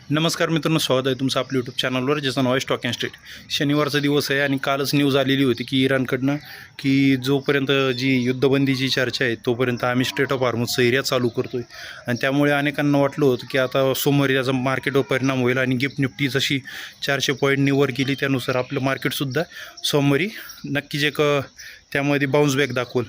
नमस्कार मित्रांनो, स्वागत आहे तुमचं आपल्या यूट्यूब चॅनलवर, ज्याचं नाव आहे स्टॉक अँड स्टेट. शनिवारचा दिवस आहे आणि कालच न्यूज आलेली होती की इराणकडनं की जोपर्यंत जी युद्धबंदीची चर्चा आहे तोपर्यंत आम्ही स्ट्रेट ऑफ हॉर्मुझचा एरिया चालू करतो आहे. आणि त्यामुळे अनेकांना वाटलं होतं की आता सोमवारी त्याचा मार्केटवर परिणाम होईल आणि गिफ्ट निफ्टी जशी 400 पॉईंटनी वर गेली त्यानुसार आपलं मार्केटसुद्धा सोमवारी नक्कीच एक त्यामध्ये बाउन्स बॅक दाखवल.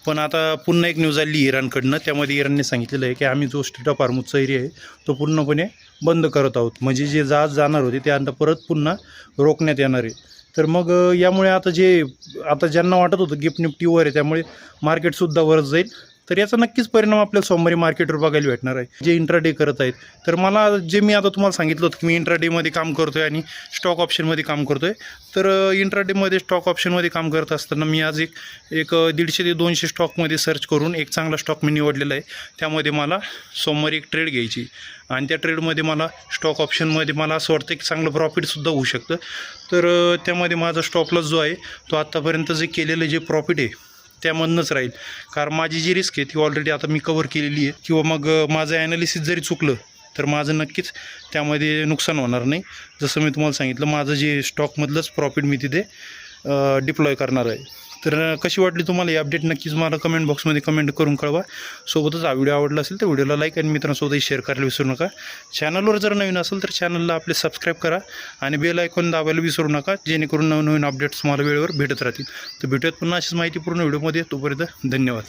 पण आता पुन्हा एक न्यूज आली इराणकडनं. त्यामध्ये इराणने सांगितलेलं आहे की आम्ही जो स्ट्रेट ऑफ हॉर्मुझचा एरिया आहे तो पूर्णपणे बंद करत आहोत. म्हणजे जे जहाज जाणार होते ते आता परत पुन्हा रोखण्यात येणार आहे. तर मग यामुळे आता ज्यांना वाटत होतं गिफ्ट निफ्टीवर आहे त्यामुळे मार्केटसुद्धा वरच जाईल. तर याचा नक्कीच परिणाम आपल्याला सोमवारी मार्केटवर बघायला भेटणार आहे. जे इंट्राडे करत आहेत, तर मी आता तुम्हाला सांगितलं होतं की मी इंट्राडेमध्ये काम करतो आहे आणि स्टॉक ऑप्शनमध्ये काम करतो आहे. तर इंट्राडेमध्ये स्टॉक ऑप्शनमध्ये काम करत असताना मी आज एक 150 ते 200 स्टॉकमध्ये सर्च करून एक चांगला स्टॉक मी निवडलेला आहे. त्यामध्ये मला सोमवारी एक ट्रेड घ्यायची आणि त्या ट्रेडमध्ये मला स्टॉक ऑप्शनमध्ये मला असं वाटतं की चांगलं प्रॉफिटसुद्धा होऊ शकतं. तर त्यामध्ये माझा स्टॉप लॉस जो आहे तो आत्तापर्यंत जे केलेलं जे प्रॉफिट आहे त्यामधनंच राहील. कारण माझी जी रिस्क आहे ती ऑलरेडी आता मी कवर केलेली आहे. किंवा मग माझं ॲनालिसिस जरी चुकलं तर माझं नक्कीच त्यामध्ये नुकसान होणार नाही. जसं मी तुम्हाला सांगितलं, माझं जे स्टॉकमधलंच प्रॉफिट मी तिथे डिप्लॉय करणार आहे. तर कशी वाटली तुम्हाला ही अपडेट नक्कीच मला कमेंट बॉक्समध्ये कमेंट करून कळवा. सोबतच हा व्हिडिओ आवडला असेल तर व्हिडिओला लाईक आणि मित्रांसोबतही शेअर करायला विसरू नका. चॅनलवर जर नवीन असेल तर चॅनलला आपले सबस्क्राईब करा आणि बेल आयकॉन दाबायला विसरू नका, जेणेकरून नवनवीन अपडेट्स तुम्हाला वेळेवर भेटत राहतील. तर भेटूयात पुन्हा अशीच माहितीपूर्ण व्हिडिओमध्ये. तोपर्यंत धन्यवाद.